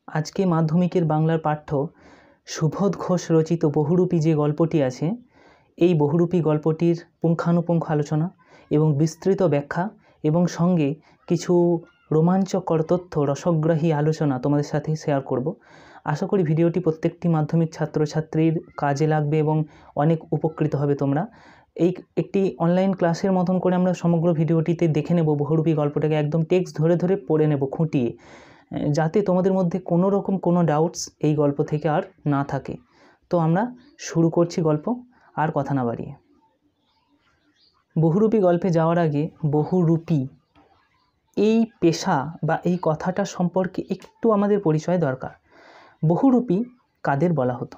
আজকে মাধ্যমিকের বাংলার পাঠ্য সুবোধ ঘোষ রচিত বহুরূপী যে গল্পটি আছে, এই বহুরূপী গল্পটির পুঙ্খানুপুঙ্খ আলোচনা এবং বিস্তৃত ব্যাখ্যা এবং সঙ্গে কিছু রোমাঞ্চকর তথ্য, রসগ্রাহী আলোচনা তোমাদের সাথে শেয়ার করব। আশা করি ভিডিওটি প্রত্যেকটি মাধ্যমিক ছাত্রছাত্রীর কাজে লাগবে এবং অনেক উপকৃত হবে তোমরা। এই একটি অনলাইন ক্লাসের মতন করে আমরা সমগ্র ভিডিওটিতে দেখে নেব বহুরূপী গল্পটাকে, একদম টেক্সট ধরে ধরে পড়ে নেব খুঁটিয়ে, যাতে তোমাদের মধ্যে কোনো রকম কোনো ডাউটস এই গল্প থেকে আর না থাকে। তো আমরা শুরু করছি গল্প, আর কথা না বাড়িয়ে। বহুরূপী গল্পে যাওয়ার আগে বহুরূপী এই পেশা বা এই কথাটা সম্পর্কে একটু আমাদের পরিচয় দরকার। বহুরূপী কাদের বলা হতো?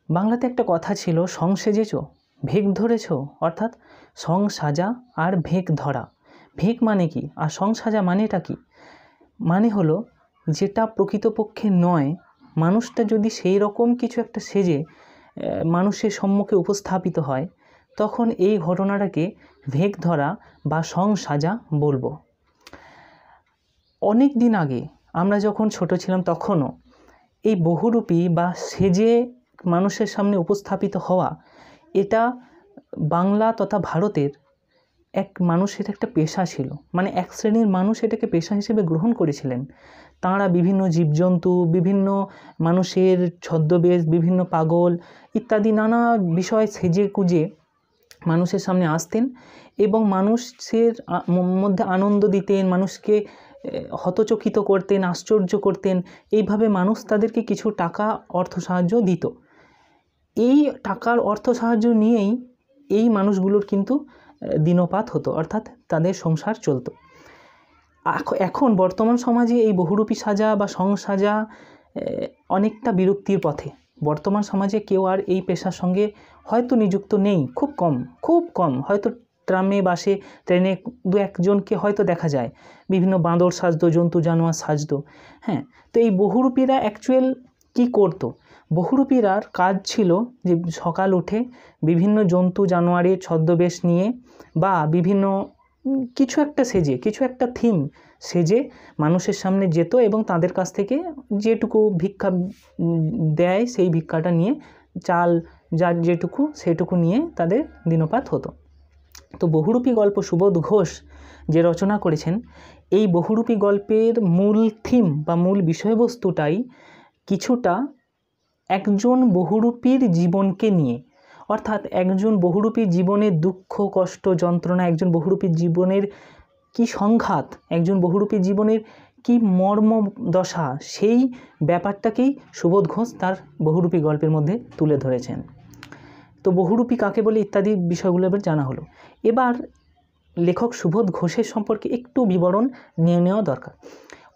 বাংলাতে একটা কথা ছিল, সং সেজেছ ভেক ধরেছ, অর্থাৎ সং সাজা আর ভেক ধরা। ভেক মানে কি আর সং সাজা মানেটা কি? মানে হলো যেটা প্রকৃতপক্ষে নয়, মানুষটা যদি সেই রকম কিছু একটা সেজে মানুষের সম্মুখে উপস্থাপিত হয়, তখন এই ঘটনাটাকে ভেক ধরা বা সং সাজা বলবো। অনেক দিন আগে আমরা যখন ছোট ছিলাম তখনও এই বহুরূপী বা সেজে মানুষের সামনে উপস্থাপিত হওয়া, এটা বাংলা তথা ভারতের এক মানুষের একটা পেশা ছিল। মানে এক শ্রেণীর মানুষ এটাকে পেশা হিসেবে গ্রহণ করেছিলেন। তাঁরা বিভিন্ন জীবজন্তু, বিভিন্ন মানুষের ছদ্মবেশ, বিভিন্ন পাগল ইত্যাদি নানা বিষয় সেজে কুজে মানুষের সামনে আসতেন এবং মানুষের মধ্যে আনন্দ দিতেন, মানুষকে হতচকিত করতেন, আশ্চর্য করতেন। এইভাবে মানুষ তাদেরকে কিছু টাকা অর্থ সাহায্য দিত। এই টাকার অর্থ সাহায্য নিয়েই এই মানুষগুলোর কিন্তু দিনপাত হতো, অর্থাৎ তাদের সংসার চলতো। এখন বর্তমান সমাজে এই বহুরূপী সাজা বা সং সাজা অনেকটা বিলুপ্তির পথে। বর্তমান সমাজে কেউ আর এই পেশার সঙ্গে হয়তো নিযুক্ত নেই, খুব কম। হয়তো ট্রামে, বাসে, ট্রেনে দু একজনকে হয়তো দেখা যায় বিভিন্ন বাঁদর সাজতো, জন্তু জানোয়ার সাজতো। হ্যাঁ, তো এই বহুরূপীরা অ্যাকচুয়াল কী করতো? বহুরূপীরার কাজ ছিল যে সকাল উঠে বিভিন্ন জন্তু জানোয়ারের ছদ্মবেশ নিয়ে বা বিভিন্ন কিছু একটা সেজে, কিছু একটা থিম সেজে মানুষের সামনে যেত এবং তাদের কাছ থেকে যেটুকু ভিক্ষা দেয় সেই ভিক্ষাটা নিয়ে, চাল যার যেটুকু সেটুকু নিয়ে তাদের দিনপাত হতো। তো বহুরূপী গল্প সুবোধ ঘোষ যে রচনা করেছেন, এই বহুরূপী গল্পের মূল থিম বা মূল বিষয়বস্তুটাই কিছুটা একজন বহুরূপীর জীবনকে নিয়ে, অর্থাৎ একজন বহুরূপীর জীবনের দুঃখ, কষ্ট, যন্ত্রণা, একজন বহুরূপীর জীবনের কি সংঘাত, একজন বহুরূপীর জীবনের কি মর্মদশা, সেই ব্যাপারটাকেই সুবোধ ঘোষ তার বহুরূপী গল্পের মধ্যে তুলে ধরেছেন। তো বহুরূপী কাকে বলে ইত্যাদি বিষয়গুলো এবার জানা হলো। এবার লেখক সুবোধ ঘোষের সম্পর্কে একটু বিবরণ নিয়ে নেওয়া দরকার।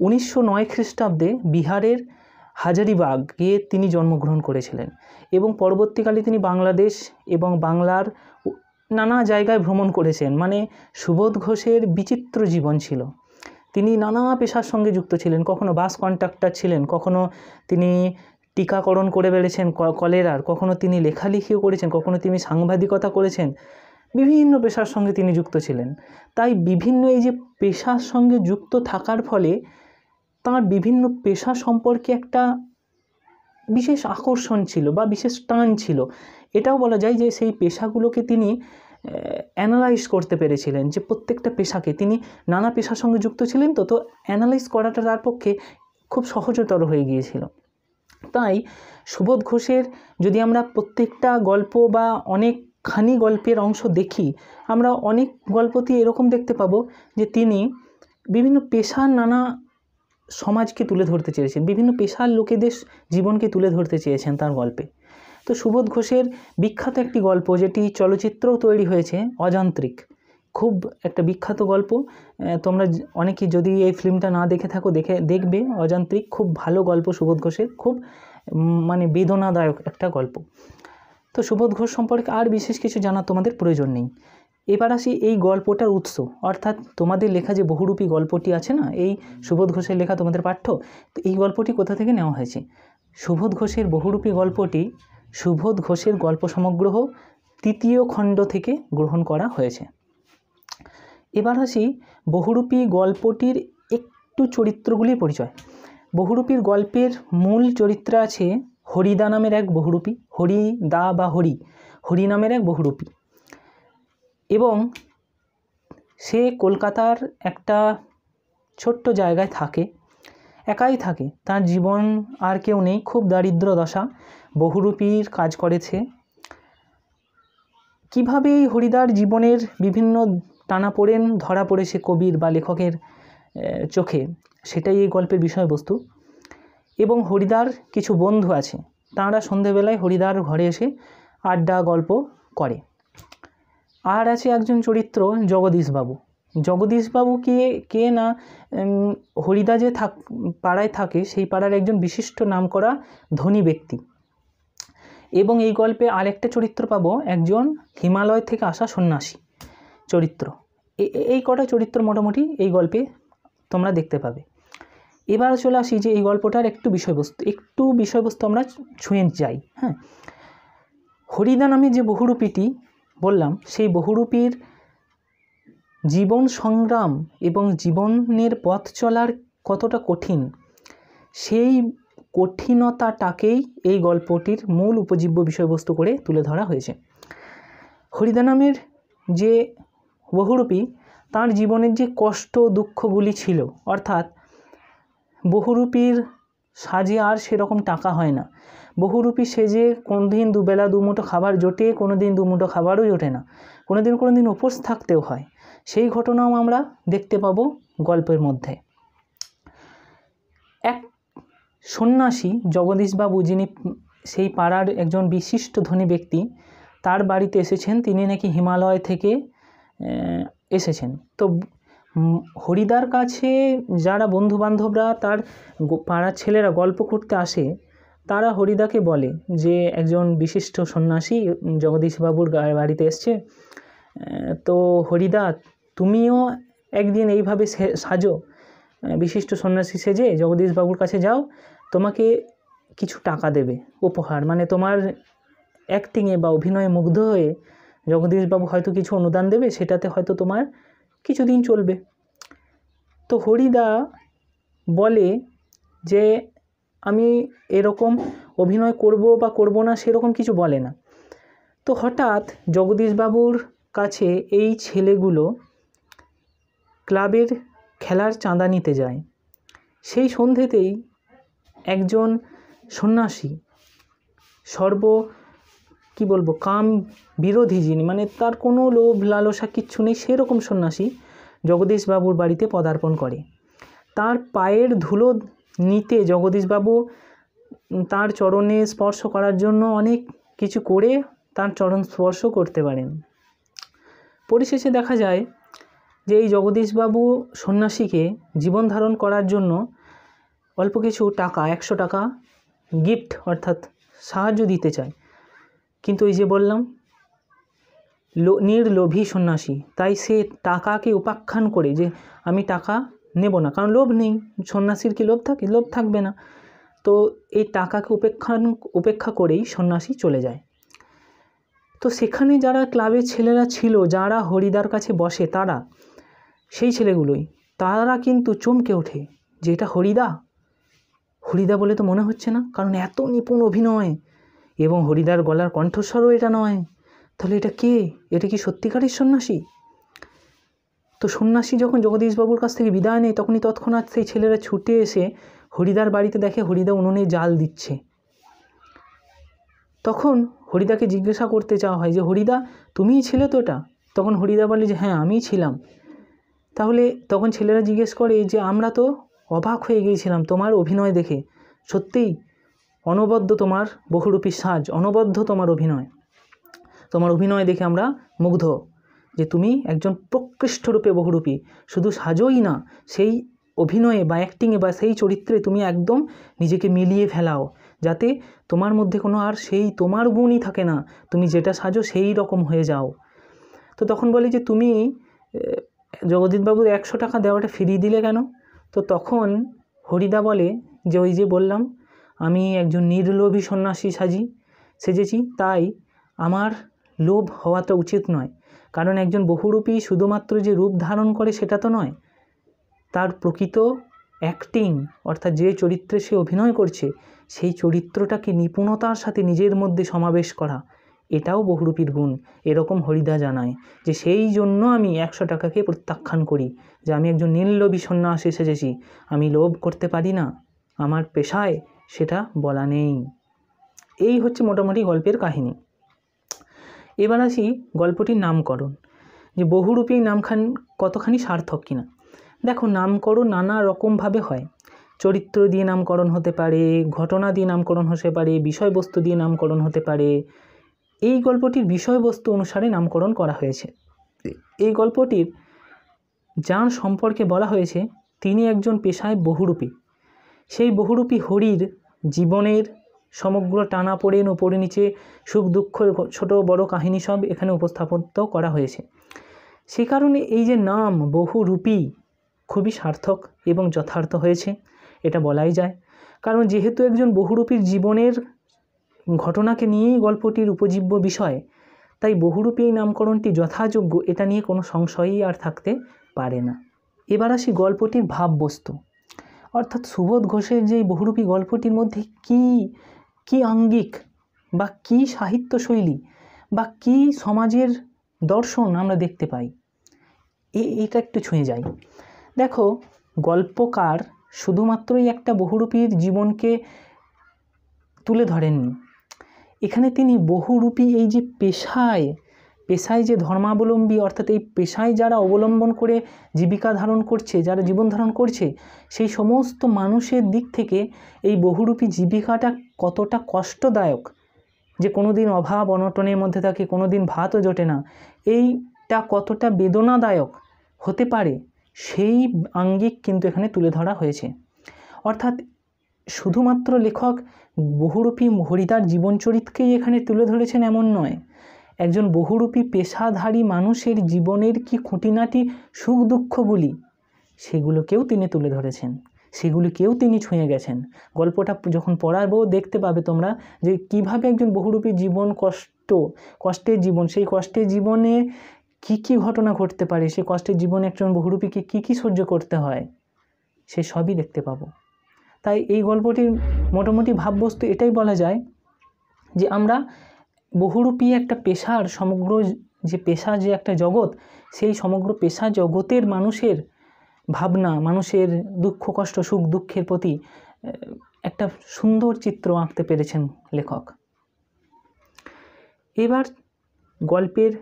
1909 খ্রিস্টাব্দে বিহারের হাজারিবাগে তিনি জন্মগ্রহণ করেছিলেন এবং পরবর্তীকালে তিনি বাংলাদেশ এবং বাংলার নানা জায়গায় ভ্রমণ করেছেন। মানে সুবোধ ঘোষের বিচিত্র জীবন ছিল। তিনি নানা পেশার সঙ্গে যুক্ত ছিলেন। কখনো বাস কন্ট্রাক্টর ছিলেন, কখনো তিনি টিকাকরণ করে বেড়েছেন কলেরার, কখনো তিনি লেখালেখিও করেছেন, কখনো তিনি সাংবাদিকতা করেছেন। বিভিন্ন পেশার সঙ্গে তিনি যুক্ত ছিলেন। তাই বিভিন্ন এই যে পেশার সঙ্গে যুক্ত থাকার ফলে তাঁর বিভিন্ন পেশা সম্পর্কে একটা বিশেষ আকর্ষণ ছিল বা বিশেষ টান ছিল। এটাও বলা যায় যে সেই পেশাগুলোকে তিনি অ্যানালাইজ করতে পেরেছিলেন, যে প্রত্যেকটা পেশাকে তিনি নানা পেশার সঙ্গে যুক্ত ছিলেন, তো অ্যানালাইজ করাটা তার পক্ষে খুব সহজতর হয়ে গিয়েছিল। তাই সুবোধ ঘোষের যদি আমরা প্রত্যেকটা গল্প বা অনেকখানি গল্পের অংশ দেখি, আমরা অনেক গল্পতেই এরকম দেখতে পাবো যে তিনি বিভিন্ন পেশার নানা সমাজকে তুলে ধরতে চেয়েছেন, বিভিন্ন পেশার লোকেদের জীবনকে তুলে ধরতে চেয়েছেন তার গল্পে। তো সুবোধ ঘোষের বিখ্যাত একটি গল্প, যেটি চলচ্চিত্রও তৈরি হয়েছে, অযান্ত্রিক, খুব একটা বিখ্যাত গল্প। তোমরা অনেকেই যদি এই ফিল্মটা না দেখে থাকো, দেখবে। অযান্ত্রিক খুব ভালো গল্প সুবোধ ঘোষের, খুব মানে বেদনাদায়ক একটা গল্প। তো সুবোধ ঘোষ সম্পর্কে আর বিশেষ কিছু জানার তোমাদের প্রয়োজন নেই। এবার আসি এই গল্পটার উৎস, অর্থাৎ তোমাদের লেখা যে বহুরূপী গল্পটি আছে না, এই সুবোধ ঘোষের লেখা তোমাদের পাঠ্য, তো এই গল্পটি কোথা থেকে নেওয়া হয়েছে? সুবোধ ঘোষের বহুরূপী গল্পটি সুবোধ ঘোষের গল্প সমগ্রহ 3য় খণ্ড থেকে গ্রহণ করা হয়েছে। এবার আসি বহুরূপী গল্পটির একটু চরিত্রগুলির পরিচয়। বহুরূপীর গল্পের মূল চরিত্রে আছে হরিদা নামের এক বহুরূপী, হরিদা বা হরি নামের এক বহুরূপী, এবং সে কলকাতার একটা ছোট্ট জায়গায় থাকে, একাই থাকে, তার জীবন আর কেউ নেই, খুব দারিদ্র দশা, বহুরূপীর কাজ করেছে। কীভাবে এই হরিদার জীবনের বিভিন্ন টানাপোড়েন ধরা পড়েছে কবির বা লেখকের চোখে, সেটাই এই গল্পের বিষয়বস্তু। এবং হরিদার কিছু বন্ধু আছে, তাঁরা সন্ধেবেলায় হরিদার ঘরে এসে আড্ডা গল্প করে। আর আছে একজন চরিত্র জগদীশবাবু। জগদীশবাবু কে না হরিদা যে পাড়ায় থাকে সেই পাড়ার একজন বিশিষ্ট নামকরা ধনী ব্যক্তি। এবং এই গল্পে আরেকটা চরিত্র পাবো, একজন হিমালয় থেকে আসা সন্ন্যাসী চরিত্র। এই কটা চরিত্র মোটামুটি এই গল্পে তোমরা দেখতে পাবে। এবার চলে আসি যে এই গল্পটার একটু বিষয়বস্তু আমরা ছুঁয়ে যাই। হ্যাঁ, হরিদা নামে যে বহুরূপীটি বললাম, সেই বহুরূপীর জীবন সংগ্রাম এবং জীবনের পথ চলার কতটা কঠিন, সেই কঠিনতাটাকেই এই গল্পটির মূল উপজীব্য বিষয়বস্তু করে তুলে ধরা হয়েছে। হরিদা নামের যে বহুরূপী, তার জীবনের যে কষ্ট দুঃখগুলি ছিল, অর্থাৎ বহুরূপীর সাজে আর সেরকম টাকা হয় না, বহুরূপী সেজে কোনো দিন দুবেলা দুমুঠো খাবার জোটে, কোনো দিন দুমুঠো খাবারও জোটে না, কোনো দিন উপোস থাকতেও হয়। সেই ঘটনাও আমরা দেখতে পাবো গল্পের মধ্যে। এক সন্ন্যাসী জগদীশবাবু, যিনি সেই পাড়ার একজন বিশিষ্ট ধনী ব্যক্তি, তার বাড়িতে এসেছেন। তিনি নাকি হিমালয় থেকে এসেছেন। তো হরিদার কাছে যারা বন্ধুবান্ধবরা, তার পাড়ার ছেলেরা গল্প করতে আসে, তারা হরিদাকে বলে যে একজন বিশিষ্ট সন্ন্যাসী জগদীশবাবুর বাড়িতে এসছে, তো হরিদা তুমিও একদিন এইভাবে সাজো, বিশিষ্ট সন্ন্যাসী সেজে জগদীশবাবুর কাছে যাও, তোমাকে কিছু টাকা দেবে উপহার, মানে তোমার অ্যাক্টিংয়ে বা অভিনয়ে মুগ্ধ হয়ে জগদীশবাবু হয়তো কিছু অনুদান দেবে, সেটাতে হয়তো তোমার কিছুদিন চলবে। তো হরিদা বলে যে আমি এরকম অভিনয় করব বা করব না, সেরকম কিছু বলে না। তো হঠাৎ জগদীশবাবুর কাছে এই ছেলেগুলো ক্লাবের খেলার চাঁদা নিতে যায়। সেই সন্ধেতেই একজন সন্ন্যাসী, কাম বিরোধী, যিনি মানে তার কোনো লোভ লালসা কিচ্ছু নেই, সেরকম সন্ন্যাসী জগদীশবাবুর বাড়িতে পদার্পণ করে। তার পায়ের ধুলো নিতে জগদীশবাবু তার চরণে স্পর্শ করার জন্য অনেক কিছু করে তার চরণ স্পর্শ করতে পারেন। পরিশেষে দেখা যায় যে এই জগদীশবাবু সন্ন্যাসীকে জীবন ধারণ করার জন্য অল্প কিছু টাকা, 100 টাকা গিফট অর্থাৎ সাহায্য দিতে চায়। কিন্তু এই যে বললাম নির্লোভী সন্ন্যাসী, তাই সে টাকাকে উপাখ্যান করে যে আমি টাকা নেব না, কারণ লোভ নেই, সন্ন্যাসীর কি লোভ থাকে? লোভ থাকবে না। তো এই টাকাকে উপেক্ষা করেই সন্ন্যাসী চলে যায়। তো সেখানে যারা ক্লাবের ছেলেরা ছিল, যারা হরিদার কাছে বসে, সেই ছেলেগুলোই, তারা কিন্তু চমকে ওঠে যে এটা হরিদা বলে তো মনে হচ্ছে না, কারণ এত নিপুণ অভিনয় এবং হরিদার গলার কণ্ঠস্বরও এটা নয়, তাহলে এটা কে? এটা কি সত্যিকারের সন্ন্যাসী? তো সন্ন্যাসী যখন জগদীশবাবুর কাছ থেকে বিদায় নেয়, তখনই তৎক্ষণাৎ সেই ছেলেরা ছুটে এসে হরিদার বাড়িতে দেখে হরিদা উনুনে জাল দিচ্ছে। তখন হরিদাকে জিজ্ঞাসা করতে চাওয়া হয় যে হরিদা তুমিই ছিলে তো এটা? তখন হরিদা বলে যে হ্যাঁ আমিই ছিলাম। তাহলে তখন ছেলেরা জিজ্ঞেস করে যে আমরা তো অবাক হয়ে গিয়েছিলাম তোমার অভিনয় দেখে, সত্যিই অনবদ্য তোমার বহুরূপী সাজ, অনবদ্য তোমার অভিনয় দেখে আমরা মুগ্ধ যে তুমি একজন প্রকৃষ্টরূপে বহুরূপী। শুধু সাজই না, সেই অভিনয়ে বা অ্যাক্টিংয়ে বা সেই চরিত্রে তুমি একদম নিজেকে মিলিয়ে ফেলাও, যাতে তোমার মধ্যে কোনো আর সেই তোমার গুণই থাকে না, তুমি যেটা সাজো সেই রকম হয়ে যাও। তো তখন বলে যে তুমি জগদীশবাবুর 100 টাকা দেওয়াটা ফিরিয়ে দিলে কেন? তো তখন হরিদা বলে যে ওই যে বললাম আমি একজন নির্লোভী সন্ন্যাসী সেজেছি, তাই আমার লোভ হওয়াটা উচিত নয়, কারণ একজন বহুরূপী শুধুমাত্র যে রূপ ধারণ করে সেটা তো নয়, তার প্রকৃত অ্যাক্টিং অর্থাৎ যে চরিত্রে সে অভিনয় করছে সেই চরিত্রটাকে নিপুণতার সাথে নিজের মধ্যে সমাবেশ করা, এটাও বহুরূপীর গুণ। এরকম হরিদা জানায় যে সেই জন্য আমি 100 টাকাকে প্রত্যাখ্যান করি, যে আমি একজন নির্লোভী সন্ন্যাসী সেজেছি, আমি লোভ করতে পারি না, আমার পেশায় সেটা বলা নেই। এই হচ্ছে মোটামুটি গল্পের কাহিনী। এবার আসি গল্পটির নামকরণ, যে বহুরূপী নামখানি কতখানি সার্থক কিনা। দেখো, নামকরণ নানা রকমভাবে হয়। চরিত্র দিয়ে নামকরণ হতে পারে, ঘটনা দিয়ে নামকরণ হতে পারে, বিষয়বস্তু দিয়ে নামকরণ হতে পারে। এই গল্পটির বিষয়বস্তু অনুসারে নামকরণ করা হয়েছে। এই গল্পটির যার সম্পর্কে বলা হয়েছে তিনি একজন পেশায় বহুরূপী। সেই বহুরূপী হরির জীবনের সমগ্র টানাপোড়েন, উপরে নিচে, সুখ দুঃখ, ছোট বড় কাহিনী সব এখানে উপস্থাপিত করা হয়েছে। সে কারণে এই যে নাম বহুরূপী খুবই সার্থক এবং যথার্থ হয়েছে, এটা বলাই যায়। কারণ যেহেতু একজন বহুরূপীর জীবনের ঘটনাকে নিয়েই গল্পটির উপজীব্য বিষয়, তাই বহুরূপী এই নামকরণটি যথাযোগ্য, এটা নিয়ে কোনো সংশয়ই আর থাকতে পারে না। এবার আসি গল্পটির ভাববস্তু, অর্থাৎ সুবোধ ঘোষের যে বহুরূপী গল্পটির মধ্যে কি আঙ্গিক বা কি সাহিত্যশৈলী বা কি সমাজের দর্শন আমরা দেখতে পাই, এটা একটু ছুঁয়ে যাই। দেখো, গল্পকার শুধুমাত্রই একটা বহুরূপীর জীবনকে তুলে ধরেননি, এখানে তিনি বহুরূপী এই যে পেশায় যে ধর্মাবলম্বী, অর্থাৎ এই পেশায় যারা অবলম্বন করে জীবিকা ধারণ করছে, যারা জীবন ধারণ করছে, সেই সমস্ত মানুষের দিক থেকে এই বহুরূপী জীবিকাটা কতটা কষ্টদায়ক, যে কোনো দিন অভাব অনটনের মধ্যে থাকে, কোনো দিন ভাতও জোটে না, এইটা কতটা বেদনাদায়ক হতে পারে, সেই আঙ্গিক কিন্তু এখানে তুলে ধরা হয়েছে। অর্থাৎ শুধুমাত্র লেখক বহুরূপী হরিদার জীবনচরিতকেই এখানে তুলে ধরেছেন এমন নয়, একজন বহুরূপী পেশাধারী মানুষের জীবনের কি খুঁটিনাটি সুখ দুঃখগুলি, সেগুলোকেও তিনি তুলে ধরেছেন, সেগুলিকেও তিনি ছুঁয়ে গেছেন। গল্পটা যখন পড়াবো দেখতে পাবে তোমরা যে কিভাবে একজন বহুরূপী জীবন, কষ্টের জীবন, সেই কষ্টের জীবনে কি ঘটনা ঘটতে পারে, সেই কষ্টের জীবনে একজন বহুরূপীকে কি সহ্য করতে হয়, সে সবই দেখতে পাবো। তাই এই গল্পটির মোটামুটি ভাববস্তু এটাই বলা যায় যে আমরা বহুরূপী একটা পেশার সমগ্র যে পেশা, যে একটা জগৎ, সেই সমগ্র পেশা জগতের মানুষের ভাবনা, মানুষের দুঃখ কষ্ট সুখ দুঃখের প্রতি একটা সুন্দর চিত্র আঁকতে পেরেছেন লেখক। এবার গল্পের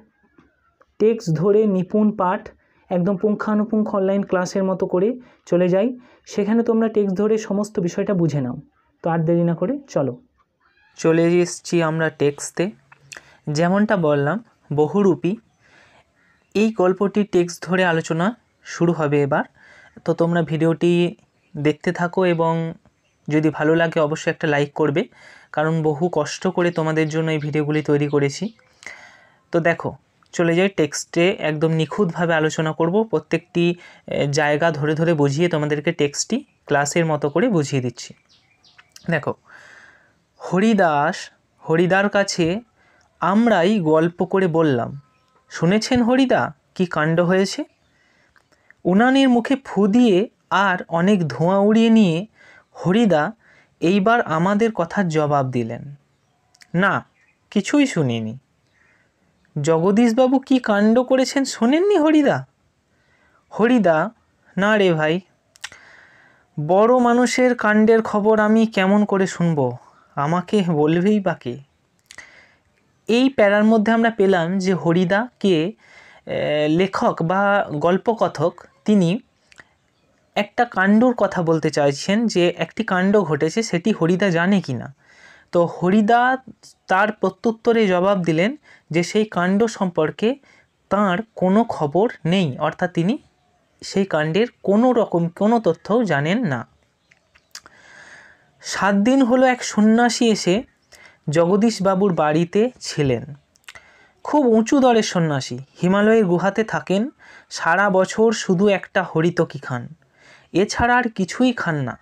টেক্সট ধরে নিপুণ পাঠ, একদম পুঙ্খানুপুঙ্খ অনলাইন ক্লাসের মতো করে চলে যাই, সেখানে তোমরা টেক্সট ধরে সমস্ত বিষয়টা বুঝে নাও। তো আর দেরি না করে চলে এসেছি আমরা টেক্সটে। যেমনটা বললাম, বহুরূপী এই গল্পটির টেক্সট ধরে আলোচনা শুরু হবে এবার। তো তোমরা ভিডিওটি দেখতে থাকো এবং যদি ভালো লাগে অবশ্যই একটা লাইক করবে, কারণ বহু কষ্ট করে তোমাদের জন্য এই ভিডিওগুলি তৈরি করেছি। তো দেখো, চলে যাই টেক্সটে, একদম নিখুঁতভাবে আলোচনা করব, প্রত্যেকটি জায়গা ধরে ধরে বুঝিয়ে তোমাদেরকে টেক্সটটি ক্লাসের মতো করে বুঝিয়ে দিচ্ছি। দেখো, হরিদার কাছে আমরাই গল্প করে বললাম, শুনেছেন হরিদা কি কাণ্ড হয়েছে? উনানের মুখে ফু দিয়ে আর অনেক ধোঁয়া উড়িয়ে নিয়ে হরিদা এইবার আমাদের কথার জবাব দিলেন, না কিছুই শুনিনি। জগদীশবাবু কি কাণ্ড করেছেন শোনেননি হরিদা? হরিদা, না রে ভাই, বড় মানুষের কাণ্ডের খবর আমি কেমন করে শুনবো, আমাকে বলবেই বা কে? এই প্যারার মধ্যে আমরা পেলাম যে হরিদাকে লেখক বা গল্পকথক তিনি একটা কাণ্ডর কথা বলতে চাইছেন, যে একটি কাণ্ড ঘটেছে, সেটি হরিদা জানে কি না। তো হরিদা তার প্রত্যুত্তরে জবাব দিলেন যে সেই কাণ্ড সম্পর্কে তাঁর কোনো খবর নেই, অর্থাৎ তিনি সেই কাণ্ডের কোনো তথ্যও জানেন না। 7 দিন হলো এক সন্ন্যাসী এসে জগদীশবাবুর বাড়িতে ছিলেন। খুব উঁচু দরের সন্ন্যাসী, হিমালয়ের গুহাতে থাকেন, সারা বছর শুধু একটা হরিতকি খান, এছাড়া আর কিছুই খান না।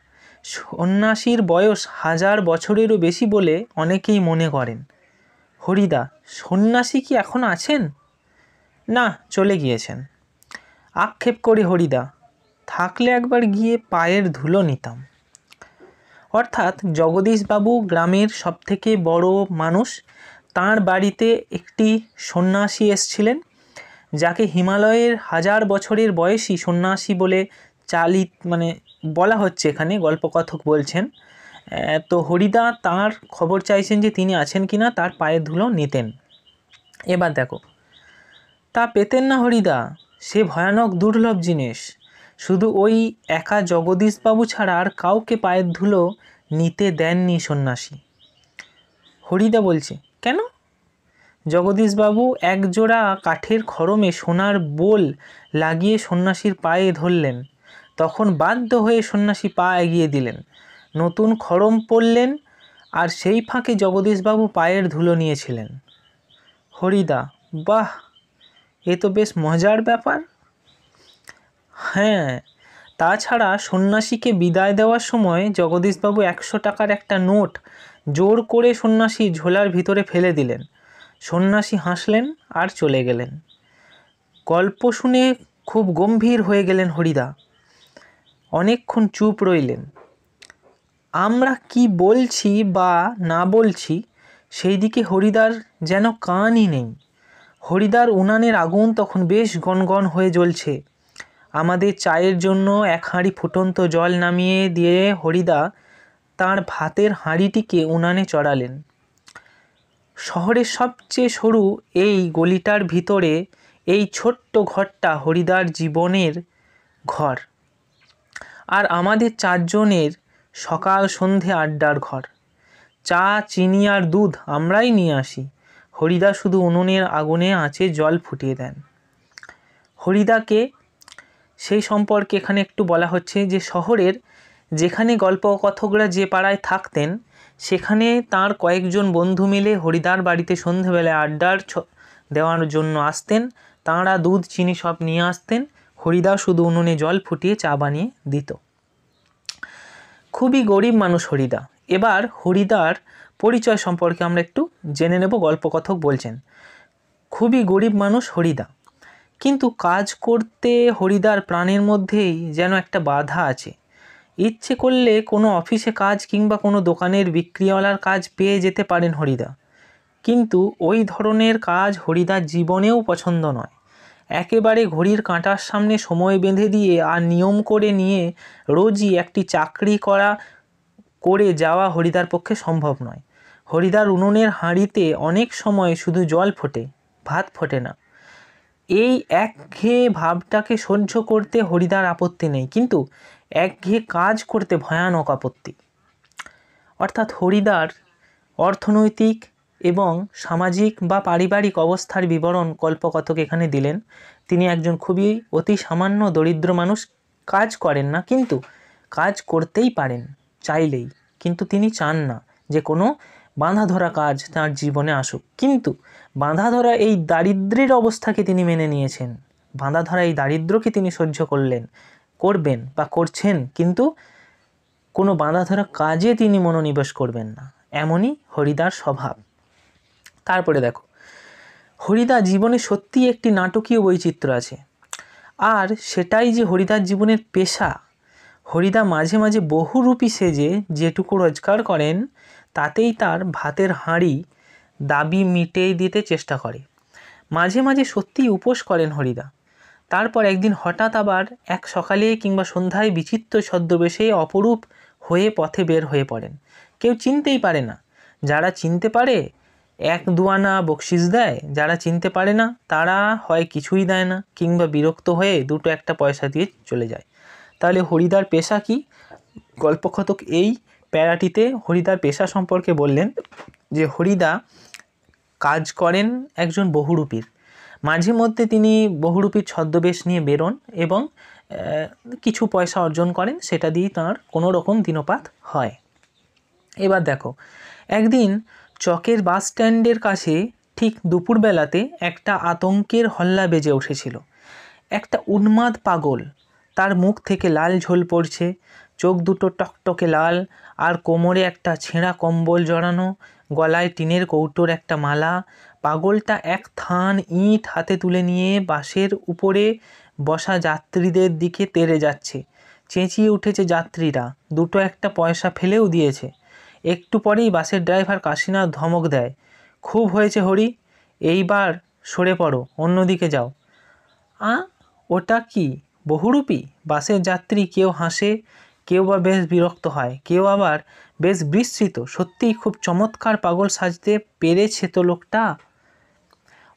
সন্ন্যাসীর বয়স 1000 বছরেরও বেশি বলে অনেকেই মনে করেন। হরিদা, সন্ন্যাসী কি এখন আছেন? না, চলে গিয়েছেন। আক্ষেপ করে হরিদা, থাকলে একবার গিয়ে পায়ের ধুলো নিতাম। অর্থাৎ জগদীশবাবু গ্রামের সবথেকে বড় মানুষ। তাঁর বাড়িতে একটি সন্ন্যাসী এসেছিলেন, যাকে হিমালয়ের 1000 বছরের বয়সী সন্ন্যাসী বলে বলা হচ্ছে, এখানে গল্পকথক বলছেন। তো হরিদা তাঁর খবর চাইছেন যে তিনি আছেন কিনা, তার পায়ের ধুলো নিতেন। এবার দেখো, তা পেতেন না হরিদা, সে ভয়ানক দুর্লভ জিনিস। শুধু ওই একা জগদীশবাবু ছাড়া আর কাউকে পায়ের ধুলো নিতে দেননি সন্ন্যাসী। হরিদা বলছে, কেন? জগদীশবাবু একজোড়া কাঠের খড়মে সোনার বোল লাগিয়ে সন্ন্যাসীর পায়ে ধরলেন। তখন বাধ্য হয়ে সন্ন্যাসী পা এগিয়ে দিলেন, নতুন খড়ম পরলেন, আর সেই ফাঁকে জগদীশবাবু পায়ের ধুলো নিয়েছিলেন। হরিদা, বাহ, এ তো বেশ মজার ব্যাপার। হ্যাঁ, তাছাড়া সন্ন্যাসীকে বিদায় দেওয়ার সময় জগদীশবাবু 100 টাকার একটা নোট জোর করে সন্ন্যাসী ঝোলার ভিতরে ফেলে দিলেন। সন্ন্যাসী হাসলেন আর চলে গেলেন। গল্প শুনে খুব গম্ভীর হয়ে গেলেন হরিদা। অনেকক্ষণ চুপ রইলেন। আমরা কি বলছি বা না বলছি সেই দিকে হরিদার যেন কানই নেই। হরিদার উনানের আগুন তখন বেশ গনগন হয়ে জ্বলছে। আমাদের চায়ের জন্য 1 হাঁড়ি ফুটন্ত জল নামিয়ে দিয়ে হরিদা তাঁর ভাতের হাঁড়িটিকে উনানে চড়ালেন। শহরের সবচেয়ে সরু এই গলিটার ভিতরে এই ছোট্ট ঘরটা হরিদার জীবনের ঘর, আর আমাদের 4 জনের সকাল সন্ধে আড্ডার ঘর। চা, চিনি আর দুধ আমরাই নিয়ে আসি। হরিদা শুধু উনুনের আগুনে আঁচে জল ফুটিয়ে দেন। হরিদাকে সেই সম্পর্কে এখানে একটু বলা হচ্ছে যে শহরের যেখানে গল্পকথকরা যে পাড়ায় থাকতেন, সেখানে তার কয়েকজন বন্ধু মিলে হরিদার বাড়িতে সন্ধেবেলায় আড্ডার দেওয়ার জন্য আসতেন। তাঁরা দুধ, চিনি সব নিয়ে আসতেন, হরিদা শুধু উনুনে জল ফুটিয়ে চা বানিয়ে দিত। খুবই গরিব মানুষ হরিদা। এবার হরিদার পরিচয় সম্পর্কে আমরা একটু জেনে নেব। গল্পকথক বলছেন, খুবই গরিব মানুষ হরিদা, কিন্তু কাজ করতে হরিদার প্রাণের মধ্যেই যেন একটা বাধা আছে। ইচ্ছে করলে কোনো অফিসে কাজ কিংবা কোনো দোকানের বিক্রিওয়ালার কাজ পেয়ে যেতে পারেন হরিদা, কিন্তু ওই ধরনের কাজ হরিদার জীবনেও পছন্দ নয়। একেবারে ঘড়ির কাঁটার সামনে সময় বেঁধে দিয়ে আর নিয়ম করে নিয়ে রোজই একটি চাকরি করে যাওয়া হরিদার পক্ষে সম্ভব নয়। হরিদার উনুনের হাঁড়িতে অনেক সময় শুধু জল ফোটে, ভাত ফোটে না। এই একঘেয়ে ভাবটাকে সহ্য করতে হরিদার আপত্তি নেই, কিন্তু একঘেয়ে কাজ করতে ভয়ানক আপত্তি। অর্থাৎ হরিদার অর্থনৈতিক এবং সামাজিক বা পারিবারিক অবস্থার বিবরণ গল্পকথক এখানে দিলেন। তিনি একজন খুবই অতি সামান্য দরিদ্র মানুষ, কাজ করেন না, কিন্তু কাজ করতেই পারেন চাইলেই, কিন্তু তিনি চান না যে কোনো বাঁধা ধরা কাজ তার জীবনে আসুক। কিন্তু বাঁধা ধরা এই দারিদ্র্যের অবস্থাকে তিনি মেনে নিয়েছেন, বাঁধা ধরা এই দারিদ্র্যকে তিনি সহ্য করবেন বা করছেন, কিন্তু কোনো বাঁধা ধরা কাজে তিনি মনোনিবেশ করবেন না। এমনই হরিদার স্বভাব। তারপরে দেখো, হরিদা জীবনে সত্যিই একটি নাটকীয় বৈচিত্র্য আছে, আর সেটাই যে হরিদার জীবনের পেশা। হরিদা মাঝে মাঝে বহুরূপী সেজে যেটুকু রোজগার করেন তাতেই তার ভাতের হাঁড়ি দাবি মিটিয়ে দিতে চেষ্টা করে। মাঝে মাঝে সত্যিই উপোস করেন হরিদা। তারপর একদিন হঠাৎ আবার এক সকালে কিংবা সন্ধ্যায় বিচিত্র ছদ্মবেশে অপরূপ হয়ে পথে বের হয়ে পড়েন। কেউ চিনতেই পারে না। যারা চিনতে পারে 1-2 আনা বকশিস দেয়, যারা চিনতে পারে না তারা হয় কিছুই দেয় না, কিংবা বিরক্ত হয়ে 2-1 পয়সা দিয়ে চলে যায়। তাহলে হরিদার পেশা কি? গল্পকথক এই প্যারাটিতে হরিদার পেশা সম্পর্কে বললেন যে হরিদা কাজ করেন একজন বহুরূপীর। মাঝে মধ্যে তিনি বহুরূপীর ছদ্মবেশ নিয়ে বেরোন এবং কিছু পয়সা অর্জন করেন, সেটা দিয়েই তাঁর কোনো রকম দিনপাত হয়। এবার দেখো, একদিন চকের বাস স্ট্যান্ডের কাছে ঠিক দুপুরবেলাতে একটা আতঙ্কের হল্লা বেজে উঠেছিল। একটা উন্মাদ পাগল, তার মুখ থেকে লাল ঝোল পড়ছে, চোখ দুটো টকটকে লাল, আর কোমরে একটা ছেঁড়া কম্বল জড়ানো, গলায় টিনের কৌটোর একটা মালা। পাগলটা এক থান ইঁট হাতে তুলে নিয়ে বাসের উপরে বসা যাত্রীদের দিকে তেড়ে যাচ্ছে। চেঁচিয়ে উঠেছে যাত্রীরা, দুটো একটা পয়সা ফেলেও দিয়েছে। একটু পরেই বাসের ড্রাইভার কাশীনাথ ধমক দেয়, খুব হয়েছে হরি, এইবার সরে পড়ো, অন্যদিকে যাও। ওটা কি বহুরূপী? বাসের যাত্রী কেউ হাসে, কেউ বা বেশ বিরক্ত হয়, কেউ আবার বেশ বিস্মিত। সত্যিই খুব চমৎকার পাগল সাজতে পেরেছে তো লোকটা।